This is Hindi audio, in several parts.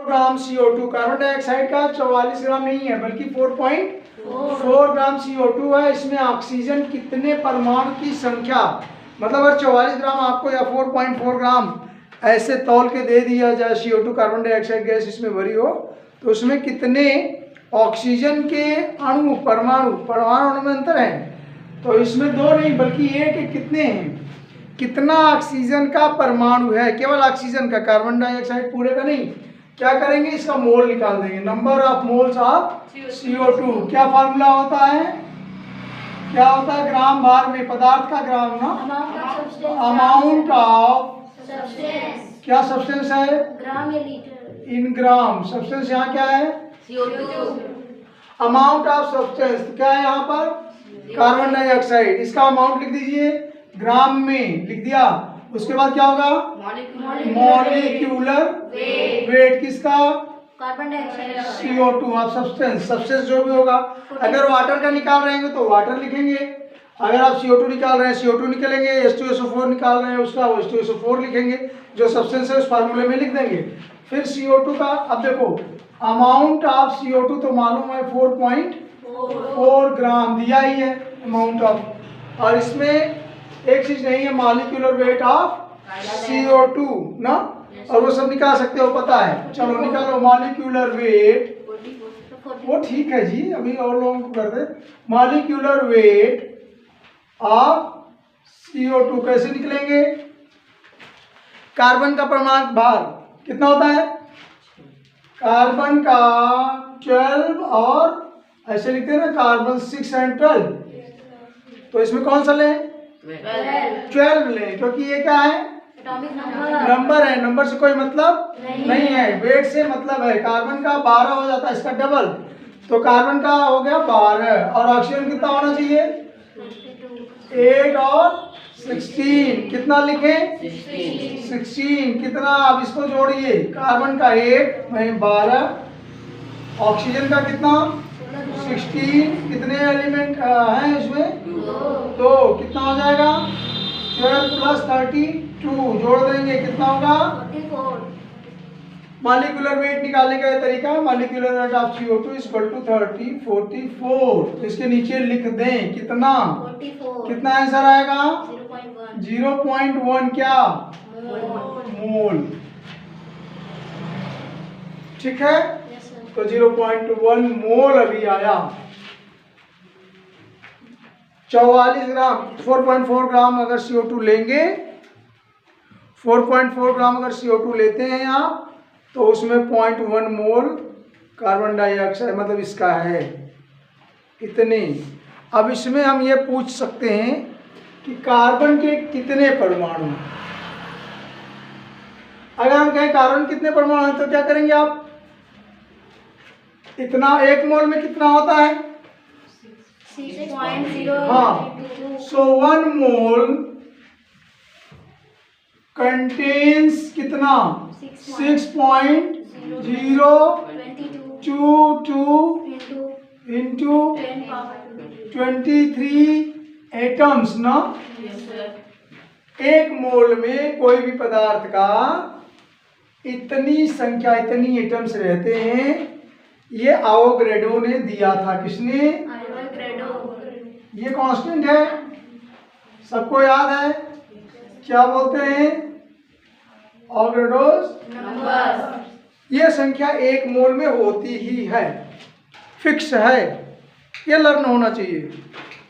ग्राम CO2, कार्बन डाइऑक्साइड का 44 ग्राम नहीं है बल्कि 4.4 ग्राम CO2 है। इसमें ऑक्सीजन कितने परमाणु की संख्या, मतलब अगर 44 ग्राम आपको या 4.4 ग्राम ऐसे तौल के दे दिया जाए CO2 कार्बन डाइऑक्साइड गैस इसमें भरी हो, तो उसमें कितने ऑक्सीजन के अणु परमाणु में अंतर है। तो इसमें 2 नहीं बल्कि 1 कितने हैं, कितना ऑक्सीजन का परमाणु है, केवल ऑक्सीजन का, कार्बन डाइऑक्साइड पूरे का नहीं। क्या करेंगे, इसका मोल निकाल देंगे, number of moles of CO2। क्या फार्मूला होता है, क्या होता है, ग्राम भार में पदार्थ का ग्राम ना, अमाउंट ऑफ क्या सब्सटेंस है, ग्राम या लीटर, इन ग्राम। सब्सटेंस यहाँ क्या है, CO2। अमाउंट ऑफ सब्सटेंस क्या है यहाँ पर, कार्बन डाइऑक्साइड। इसका अमाउंट लिख दीजिए, ग्राम में लिख दिया। उसके बाद क्या होगा, मॉलिक्यूलर वेट किसका, carbon dioxide, CO2 of substance जो भी होगा। अगर वाटर का निकाल रहे हैं तो वाटर लिखेंगे, अगर आप CO2 निकाल रहे हैं CO2 निकलेंगे, H2SO4 निकाल रहे हैं उसका H2SO4 लिखेंगे, जो सब्सटेंस है उस फार्मूले में लिख देंगे। फिर CO2 का, अब देखो अमाउंट ऑफ CO2 तो मालूम है 4.4 ग्राम दिया ही है अमाउंट ऑफ, और इसमें एक चीज नहीं है, मॉलिक्यूलर वेट ऑफ CO2 ना, और वो सब निकाल सकते हो पता है। चलो निकालो मॉलिक्यूलर वेट, वो ठीक है जी, अभी और लोगों को कर दे। मॉलिक्यूलर वेट ऑफ CO2 कैसे निकलेंगे, कार्बन का परमाणु भार कितना होता है, कार्बन का 12 और ऐसे लिखते हैं ना, कार्बन 6 और 12, तो इसमें कौन सा लें, 12 लें, क्योंकि ये क्या है, एटॉमिक नंबर है, नंबर से कोई मतलब नहीं है, वेट से मतलब है। कार्बन का 12 हो जाता है, इसका डबल, तो कार्बन का हो गया 12, और ऑक्सीजन कितना होना चाहिए, 8 और 16, कितना लिखें, 16 कितना, अब इसको जोड़िए, कार्बन का 8 में 12, ऑक्सीजन का कितना 16, कितने एलिमेंट हैं इसमें, तो कितना हो जाएगा, 12 प्लस 32 जोड़ देंगे, कितना होगा, 44। मॉलिक्यूलर वेट निकालने का ये तरीका, molecular weight of CO2 equal to 44। इसके नीचे लिख दें कितना, 44, कितना आंसर आएगा, 0.1 0.1 क्या, मोल। ठीक है, यस सर। तो 0.1 मोल अभी आया। 44 ग्राम 4.4 ग्राम अगर CO2 लेंगे, 4.4 ग्राम अगर CO2 लेते हैं आप, तो उसमें 0.1 मोल कार्बन डाइऑक्साइड मतलब इसका है इतने। अब इसमें हम ये पूछ सकते हैं कि कार्बन के कितने परमाणु हैं। अगर हम कहें कार्बन कितने परमाणु हैं तो क्या करेंगे आप, इतना 1 मोल में कितना होता है, 6.0। हाँ, सो 1 मोल कंटेन्स कितना, 6.022 इंटू 23 एटम्स ना। एक मोल में कोई भी पदार्थ का इतनी संख्या, इतनी एटम्स रहते हैं। ये आवोगाड्रो ने दिया था, किसने, ये कांस्टेंट है, सबको याद है, क्या बोलते हैं, आवोगाड्रोस नंबर। ये संख्या 1 मोल में होती ही है, फिक्स है, ये लर्न होना चाहिए।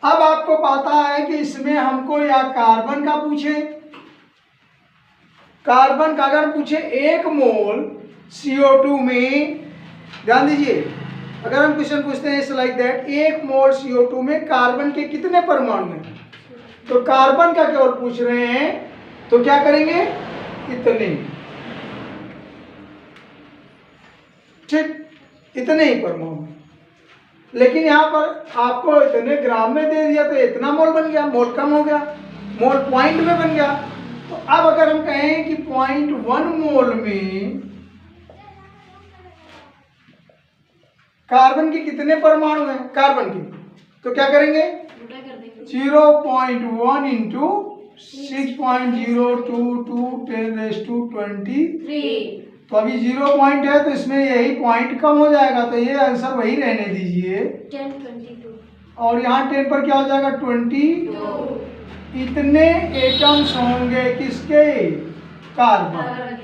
अब आपको पता है कि इसमें हमको या कार्बन का पूछे, कार्बन का अगर पूछे 1 मोल CO2 में, ध्यान दीजिए, अगर हम क्वेश्चन पूछते हैं इस लाइक दैट, 1 मोल CO2 में कार्बन के कितने परमाणु हैं, तो कार्बन का केवल पूछ रहे हैं, तो क्या करेंगे, इतने, ठीक, इतने ही परमाणु। लेकिन यहाँ पर आपको इतने ग्राम में दे दिया तो इतना मोल बन गया, मोल कम हो गया, मोल पॉइंट में बन गया। तो अब अगर हम कहें कि 0.1 मोल में कार्बन के कितने परमाणु हैं, कार्बन के, तो क्या करेंगे, 0.1 इंटू 6.022 10⁻23, तो अभी 0 पॉइंट है तो इसमें यही पॉइंट कम हो जाएगा, तो ये आंसर वही रहने दीजिए। 10 22 और यहाँ 10 पर क्या हो जाएगा 20। इतने एटम्स होंगे किसके, कार्बन।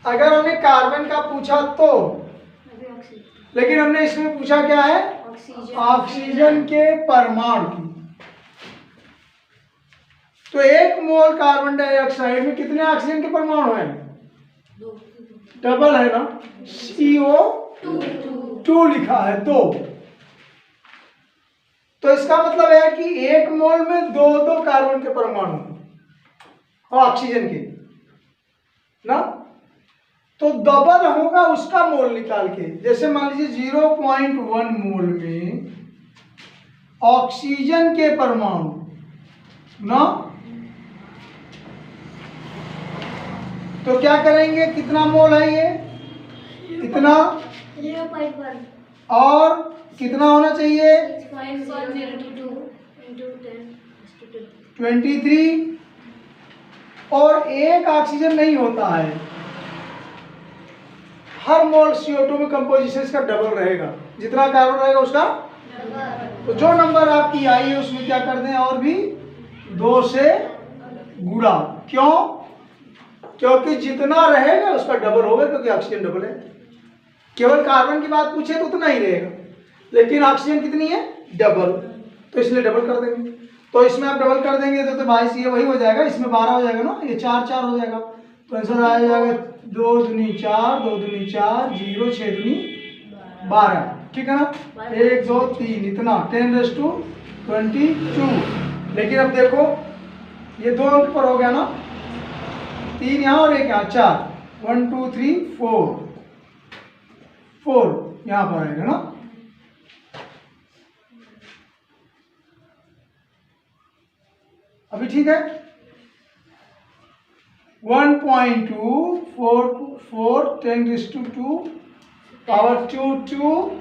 अगर हमने कार्बन का पूछा तो, लेकिन हमने इसमें पूछा क्या है, ऑक्सीजन के परमाणु की। तो 1 मोल कार्बन डाइऑक्साइड में कितने ऑक्सीजन के परमाणु हैं, डबल है ना, CO2 लिखा है 2। तो इसका मतलब है कि 1 मोल में 2 कार्बन के परमाणु और ऑक्सीजन के ना, तो डबल होगा उसका मोल निकाल के। जैसे मान लीजिए 0.1 मोल में ऑक्सीजन के परमाणु ना, तो क्या करेंगे, कितना मोल है ये, इतना, 0.1 और कितना होना चाहिए, 6.022 into 10 23। और एक ऑक्सीजन नहीं होता है, हर मोल CO2 में कंपोजिशन इसका डबल रहेगा, जितना कार्बन रहेगा उसका। तो जो नंबर आपकी आई है उसमें क्या कर दें, और भी 2 से गुणा। क्यों, क्योंकि जितना रहेगा उसका डबल होगा, क्योंकि ऑक्सीजन डबल है। केवल कार्बन की बात पूछे तो उतना ही रहेगा, लेकिन ऑक्सीजन कितनी है, डबल, तो इसलिए डबल कर देंगे। तो इसमें आप डबल कर देंगे तो 22, ये वही हो जाएगा, इसमें 12 हो जाएगा ना, ये 4 4 हो जाएगा। तो आंसर आ जाएगा 2 दूनी 4, 2 दूनी 4, 0 6 दूनी 12, ठीक है ना। 1 2 3 इतना 10⁻²2। लेकिन अब देखो ये 2 अंक पर हो गया ना, 3 यहाँ और 1 यहाँ, 4, 1 2 3 4 यहाँ पर आएगा ना। अभी ठीक है, 1.244 10⁻²2 पावर 2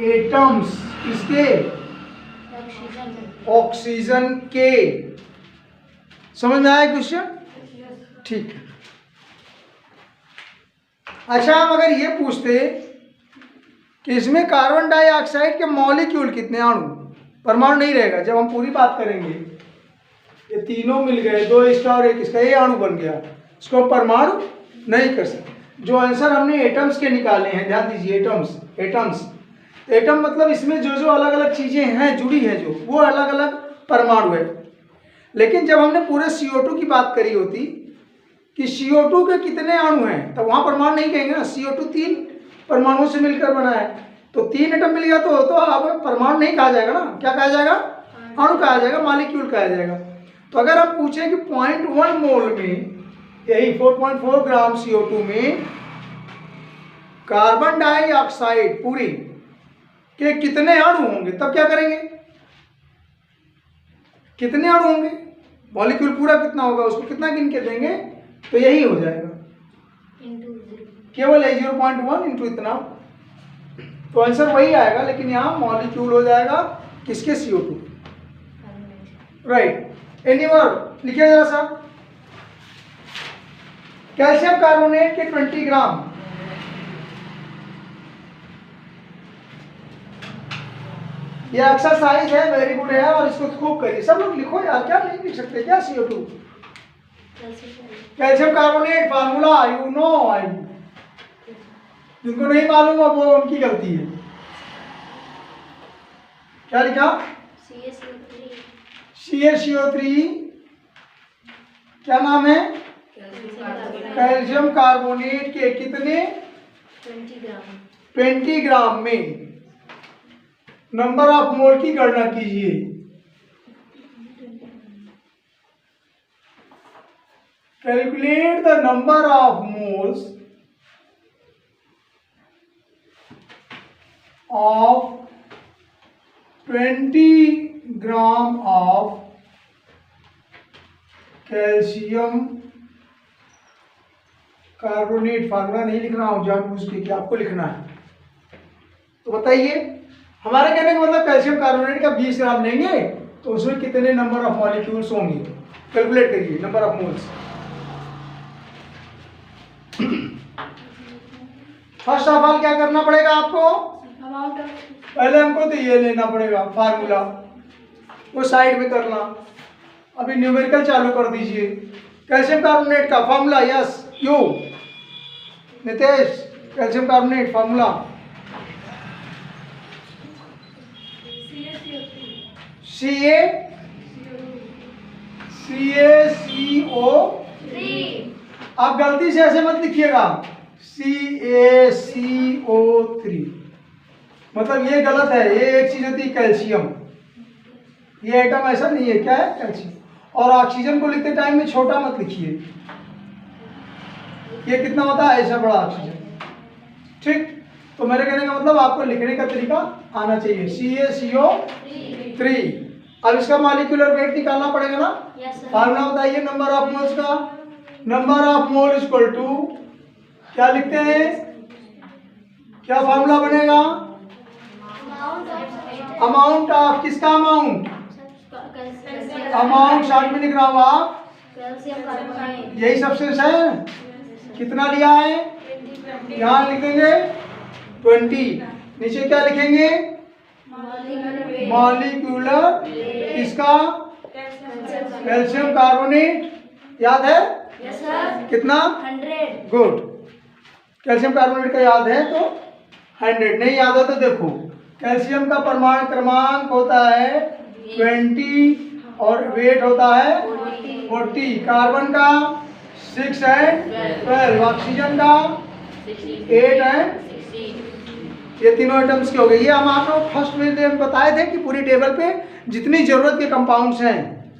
एटम्स किसके, ऑक्सीजन के। समझ में आया क्वेश्चन, ठीक है। अच्छा, हम अगर ये पूछते कि इसमें कार्बन डाइऑक्साइड के मॉलिक्यूल कितने, अणु, परमाणु नहीं रहेगा, जब हम पूरी बात करेंगे, ये तीनों मिल गए, 2 इसका और 1 इसका, ये अणु बन गया, इसको हम परमाणु नहीं कर सकते। जो आंसर हमने एटम्स के निकाले हैं, ध्यान दीजिए, एटम्स एटम मतलब इसमें जो जो अलग अलग चीजें हैं जुड़ी है, जो वो अलग अलग परमाणु है। लेकिन जब हमने पूरे CO2 की बात करी होती कि CO2 के कितने अणु हैं, तब वहां परमाणु नहीं कहेंगे ना, CO2 3 परमाणुओं से मिलकर बना है, तो 3 एटम मिल गया तो अब परमाणु नहीं कहा जाएगा ना, क्या कहा जाएगा, अणु कहा जाएगा, मॉलिक्यूल कहा जाएगा। तो अगर हम पूछें कि 0.1 मोल में, यही 4.4 ग्राम CO2 में कार्बन डाइऑक्साइड पूरी के कितने अणु होंगे, तब क्या करेंगे, कितने अणु होंगे, मॉलिक्यूल पूरा कितना होगा, उसको कितना गिन के देंगे, तो यही हो जाएगा, केवल 0.1 इंटू इतना, तो आंसर वही आएगा। लेकिन यहाँ मॉलिक्यूल हो जाएगा किसके, CO2, राइट। एनी वर्ड लिखिए जरा सा, कैल्शियम कार्बोनेट के 20 ग्राम, ये एक्सरसाइज है, वेरी गुड है, और इसको खूब करिए, सब लोग लिखो यार, क्या नहीं लिख सकते क्या, CO2 calcium carbonate formula you know, जिनको नहीं मालूम है वो उनकी गलती है। क्या लिखा, CaCO3, क्या नाम है, कैल्शियम कार्बोनेट के कितने, 20 ग्राम में नंबर ऑफ मोल की गणना कीजिए। Calculate the number of moles of 20 gram of calcium carbonate. Formula नहीं लिख रहा हूं जानबूझ के कि आपको लिखना है, तो बताइए, हमारे कहने का मतलब कैल्शियम कार्बोनेट का 20 ग्राम लेंगे तो उसमें कितने नंबर ऑफ मॉलिक्यूल्स होंगे, कैलकुलेट करिए number of moles. First of all क्या करना पड़ेगा आपको? अमाउंट ऑफ पहले हमको तो ये लेना पड़ेगा फार्मूला, वो साइड में करना। अभी न्यूमेरिकल चालू कर दीजिए। कैल्शियम कार्बोनेट का formula, yes you Nitesh, calcium carbonate formula CaCO3। आप गलती से ऐसे मत लिखिएगा CaCO3, मतलब ये गलत है। ये एक चीज होती है कैल्शियम, ये एटम ऐसा नहीं है, क्या है कैल्शियम। और ऑक्सीजन को लिखते टाइम में छोटा मत लिखिए, ये कितना होता है ऐसा बड़ा ऑक्सीजन, ठीक। तो मेरे कहने का मतलब आपको लिखने का तरीका आना चाहिए CaCO3। अब इसका मॉलिक्यूलर वेट निकालना पड़ेगा ना। फार्मूला बताइए नंबर ऑफ मोल्स का। Number of mole equal to क्या लिखते हैं, क्या फार्मूला बनेगा? अमाउंट ऑफ, किसका अमाउंट? अमाउंट शॉर्ट में लिख रहा हूँ आप, कैल्शियम कार्बोनेट। यही सब्सटेंस है। कितना लिया है? यहाँ लिखेंगे 20, नीचे क्या लिखेंगे? मॉलिक्यूलर किसका? Calcium carbonate. याद है? Yes sir. कितना? 100। गुड। कैल्शियम कार्बोनेट का याद है तो 100, नहीं याद हो तो देखो कैल्शियम का परमाणु क्रमांक होता है 20 और वेट होता है 40। कार्बन का 6 एंड 12, ऑक्सीजन का 8 एंड, ये तीनों आइटम्स के हो गए। ये हम आप लोग फर्स्ट में बताए थे कि पूरी टेबल पे जितनी जरूरत के कंपाउंड्स हैं,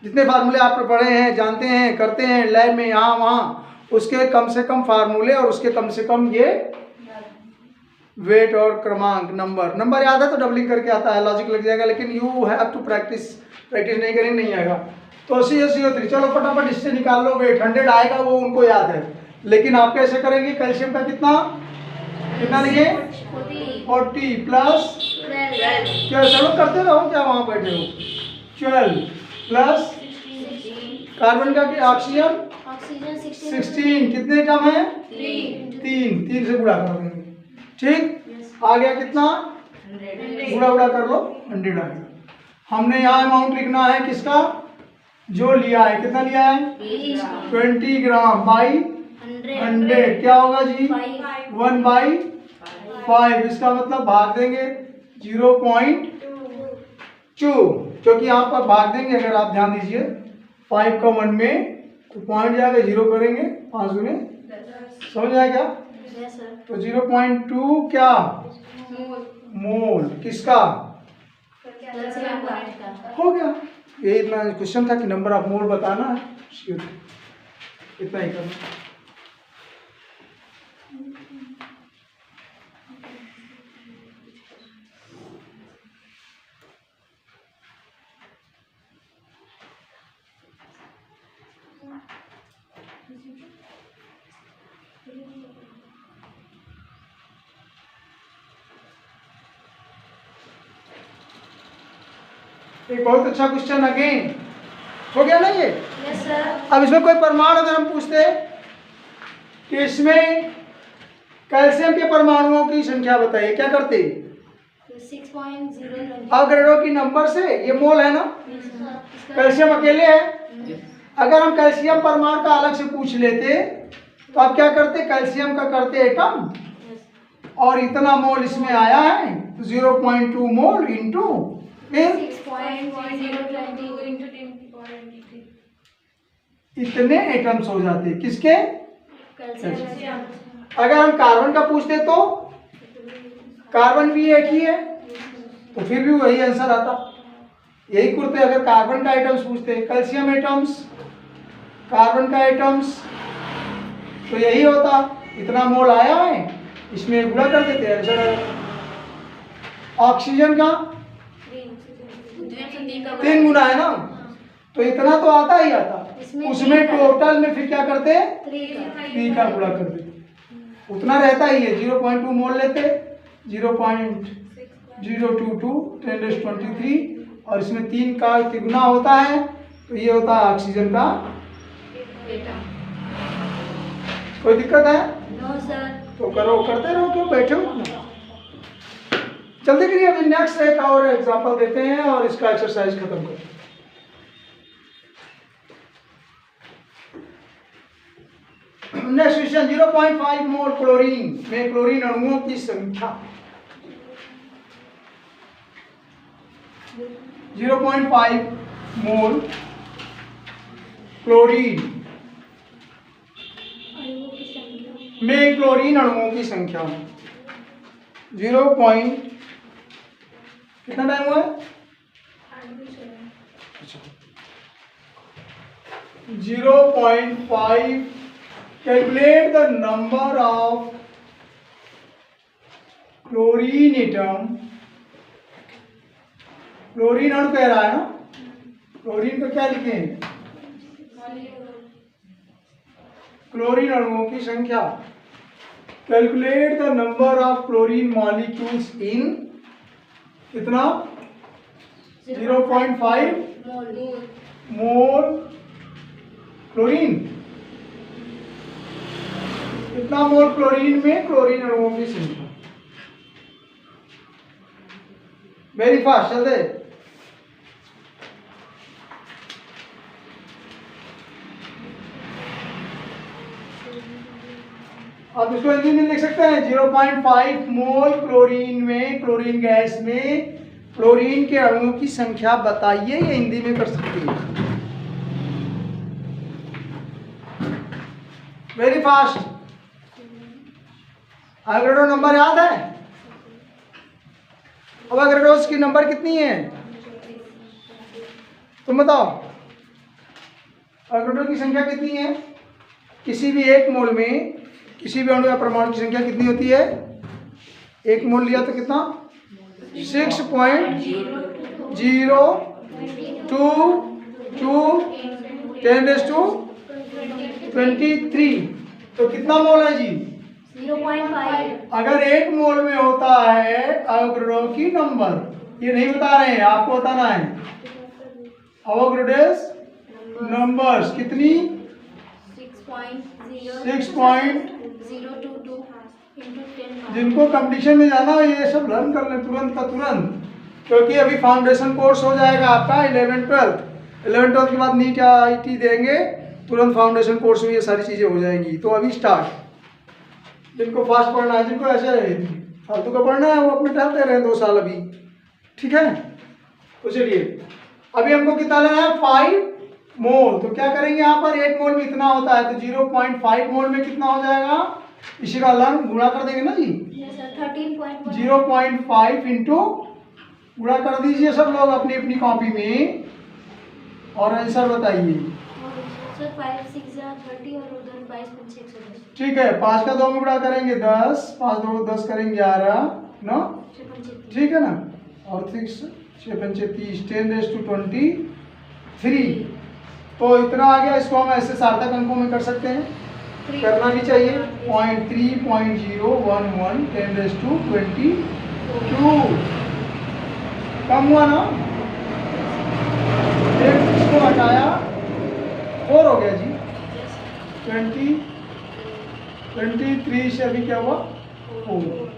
जितने फार्मूले आप पढ़े हैं, जानते हैं, करते हैं लैब में यहाँ वहाँ, उसके कम से कम फार्मूले और उसके कम से कम ये वेट और क्रमांक नंबर याद है तो डबलिंग करके आता है, लॉजिक लग जाएगा। लेकिन यू हैव टू प्रैक्टिस नहीं करेंगे नहीं आएगा। तो CaCO3 चलो फटाफट इससे निकाल लो वेट। 100 आएगा वो उनको याद है, लेकिन आप कैसे करेंगे? कैल्शियम का कितना लिखे? 40 प्लस 12। क्या सड़क करते रहो क्या वहाँ बैठे हो? 12 प्लस कार्बन का ऑक्सीजन ऑक्सीजन 16, कितने कम है? 3 से गुणा कर देंगे, ठीक। आ गया कितना? गुणा कर लो, 100 आ गया। हमने यहाँ अमाउंट लिखना है किसका? जो लिया है, कितना लिया है? 20 ग्राम बाई 100, क्या होगा जी? 1/5। इसका मतलब भाग देंगे 0.2, क्योंकि यहाँ पर भाग देंगे अगर आप ध्यान दीजिए 5 का 1 में तो पॉइंट जाएगा, 0 करेंगे 5 गुने, समझ आया क्या? Yes sir. तो 0.2 क्या मोल किसका कैल्शियम कार्बोनेट हो गया। ये इतना क्वेश्चन था कि नंबर ऑफ मोल बताना है, इतना ही करना। एक बहुत अच्छा क्वेश्चन अगेन हो गया ना ये। Yes sir. अब इसमें कोई परमाणु अगर हम पूछते कि इसमें कैल्शियम के परमाणुओं की संख्या बताइए, क्या करते? 6.020। अवग्रेडों की नंबर से, ये मोल है ना, कैल्शियम अकेले है। अगर हम कैल्शियम परमाणु का अलग से पूछ लेते तो आप क्या करते? कैल्शियम का करते एटम और इतना मोल इसमें आया है तो 0.2 मोल इंटू 6.022 इतने एटम्स हो जाते किसके? कैल्शियम। अगर हम कार्बन का पूछते तो कार्बन भी एक ही है तो फिर भी वही आंसर आता, यही करते। अगर कार्बन का एटम्स पूछते, कैल्शियम एटम्स, कार्बन का एटम्स, तो यही होता, इतना मोल आया है इसमें गुणा कर देते आंसर। ऑक्सीजन का 3 गुना है ना, तो इतना तो आता ही आता, उसमें टोटल में फिर क्या करते? 3 का गुणा कर देते, उतना रहता ही है। 0.2 मोल लेते, 0.022 10⁻23 और इसमें 3 का तिगुना होता है तो ये होता है ऑक्सीजन का। कोई दिक्कत है? No sir. तो तो करो, करते रहो, क्यों बैठे हो अपना। जल्दी करिए, अभी नेक्स्ट एक और एग्जांपल देते हैं और इसका एक्सरसाइज खत्म करते हैं। नेक्स्ट क्वेश्चन, 0.5 मोल क्लोरीन में क्लोरीन अणुओं की संख्या। 0.5 मोल क्लोरीन में क्लोरीन अणुओं की संख्या। 0. कितना टाइम हुआ है? 0.5 calculate the number of chlorine atom. Chlorine अणु कह रहा है ना, क्लोरीन को क्या लिखें? क्लोरीन अणुओं की संख्या। Calculate the number of chlorine molecules in कितना? 0.5 मोल क्लोरीन। कितना मोल क्लोरीन में क्लोरीन अणुओं की संख्या? वेरी फास्ट, चलते। आप इसको हिंदी में लिख सकते हैं। 0.5 मोल क्लोरीन में, क्लोरीन गैस में क्लोरीन के अणुओं की संख्या बताइए। ये हिंदी में कर सकती है। Very fast. एवोगैड्रो नंबर याद है? एवोगैड्रोस की नंबर कितनी है? तुम बताओ, एवोगैड्रो की संख्या कितनी है? किसी भी एक मोल में किसी भी अणु या परमाणु की संख्या कितनी होती है? एक मोल लिया तो कितना? 6.022 तो कितना मोल है जी? 0.5। अगर एक मोल में होता है एवोगैड्रो की नंबर, ये नहीं बता रहे हैं, आपको बताना है। एवोगैड्रोस नंबर्स कितनी? 6.022 जिनको कंपटीशन में जाना हो ये सब लर्न कर लें तुरंत का तुरंत, क्योंकि अभी फाउंडेशन कोर्स हो जाएगा आपका 11-12 के बाद नीट या आईटी देंगे, तुरंत फाउंडेशन कोर्स में ये सारी चीज़ें हो जाएंगी। तो अभी स्टार्ट। जिनको फास्ट पढ़ना है, जिनको ऐसे फालतू का पढ़ना है, वो अपने टहलते रहे 2 साल अभी, ठीक है। तो चलिए, अभी हमको कितना लेना है? 5 मोल। तो क्या करेंगे यहाँ पर? एक मोल में इतना होता है, तो 0.5 मोल में कितना हो जाएगा? इसी का लर्न गुणा कर देंगे ना जी। 0.5 इंटू गुणा कर दीजिए सब लोग अपनी अपनी कॉपी में और आंसर बताइए। ठीक है, 5 का 2 में गुणा करेंगे 10, 5 2 10 करेंगे 11, 9, ठीक है ना। और 6 6 30, 10⁻23। तो इतना आ गया। इसको हम ऐसे सार्थक अंकों में कर सकते हैं, करना भी चाहिए। 0.3011 10⁻22 कम हुआ ना? 6 को हटाया 4 हो गया जी। 23 से अभी क्या हुआ? 4,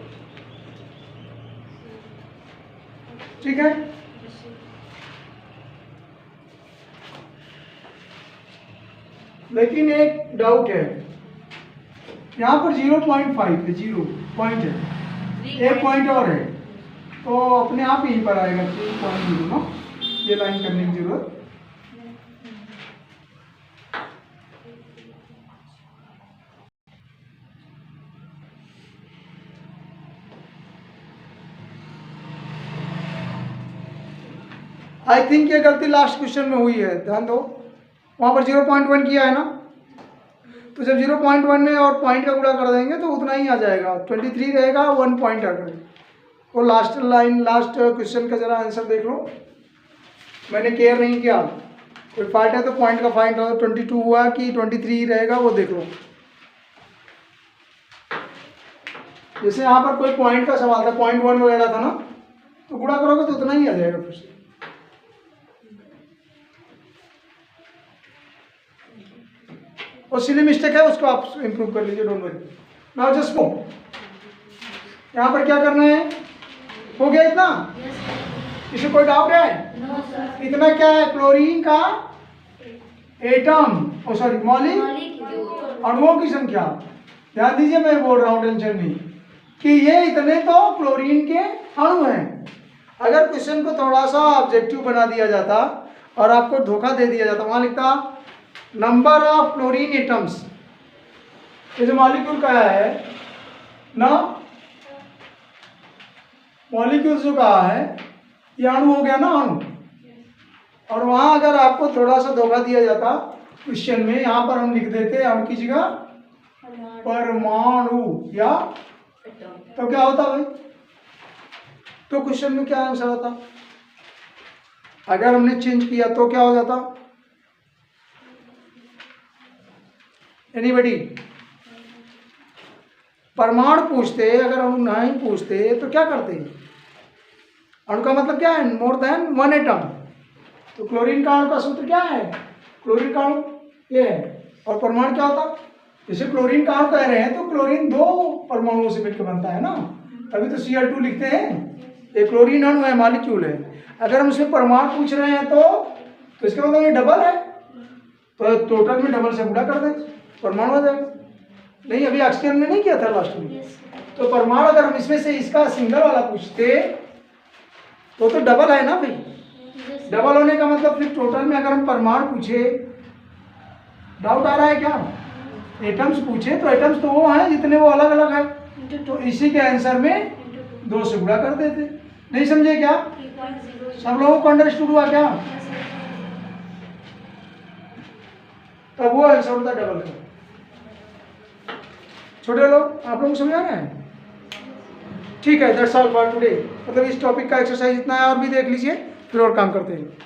ठीक है। लेकिन एक डाउट है, यहाँ पर 0.5 है, 0 पॉइंट है, एक पॉइंट और है, तो अपने आप यहीं पर आएगा 3.0 ना। ये लाइन करने की जरूरत। आई थिंक ये गलती लास्ट क्वेश्चन में हुई है, ध्यान दो। वहाँ पर 0.1 किया है ना, तो जब 0.1 में और पॉइंट का गुणा कर देंगे तो उतना ही आ जाएगा। 23 रहेगा, 1 पॉइंट आकर। वो लास्ट लाइन, लास्ट क्वेश्चन का जरा आंसर देख लो, मैंने केयर नहीं किया। कोई फॉल्ट है तो पॉइंट का फाइंड करो। 22 हुआ कि 23 रहेगा वो देख लो। जैसे यहाँ पर कोई पॉइंट का सवाल था, 0.1 वगैरह था ना, तो गुणा करोगे तो उतना ही आ जाएगा फिर से। और सिली मिस्टेक है, उसको आप इम्प्रूव कर लीजिए, don't worry. Now just move. यहाँ पर क्या करना है? हो गया इतना? इसमें कोई डाउट है? No sir. इतना क्या है? क्लोरीन का एटम, ओ सॉरी मौलिक मौलिक अणुओं की संख्या। ध्यान दीजिए, मैं बोल रहा हूँ, टेंशन नहीं, कि ये इतने तो क्लोरीन के अणु हैं। अगर क्वेश्चन को थोड़ा सा ऑब्जेक्टिव बना दिया जाता और आपको धोखा दे दिया जाता, वहां लिखता नंबर ऑफ क्लोरीन एटम्स, ये जो मॉलिक्यूल का है ना, मॉलिक्यूल जो कहा है ये अणु हो गया ना, अणु। और वहां अगर आपको थोड़ा सा धोखा दिया जाता क्वेश्चन में, यहाँ पर हम लिख देते अणु की जगह परमाणु, या तो क्या होता भाई? तो क्वेश्चन में क्या आंसर आता? अगर हमने चेंज किया तो क्या हो जाता? एनीबडी? परमाणु पूछते, अगर अणु नहीं पूछते तो क्या करते? अणु का मतलब क्या है? More than one atom. तो क्लोरीन का अणु का सूत्र क्या है? क्लोरीन का अणु ये है, और परमाणु क्या होता? जैसे क्लोरीन का अणु कह रहे हैं तो क्लोरीन दो परमाणुओं से मिलकर बनता है ना, तभी तो Cl2 लिखते हैं। ये क्लोरीन अणु है, मॉलिक्यूल है। अगर हम इसमें परमाणु पूछ रहे हैं तो इसका मतलब ये डबल है, तो टोटल में डबल से गुणा कर दें, परमाणु हो जाएगा। नहीं, अभी ऑक्सीजन में नहीं किया था लास्ट में, तो परमाणु अगर हम इसमें से इसका सिंगल वाला पूछते तो डबल है ना भाई। डबल होने का मतलब फिर टोटल में अगर हम परमाणु पूछे, डाउट आ रहा है क्या? एटम्स पूछे तो एटम्स तो वो हैं जितने वो अलग अलग है, तो इसी के आंसर में 2 से गुणा कर देते। नहीं समझे क्या? सब लोगों को अंडरस्टूड हुआ क्या? तब वो आंसर होता डबल का। छोटे लोग, आप लोगों को समझ आ रहा है? ठीक है, दैट्स ऑल फॉर टुडे। मतलब इस टॉपिक का एक्सरसाइज इतना है, और भी देख लीजिए, फिर और काम करते हैं।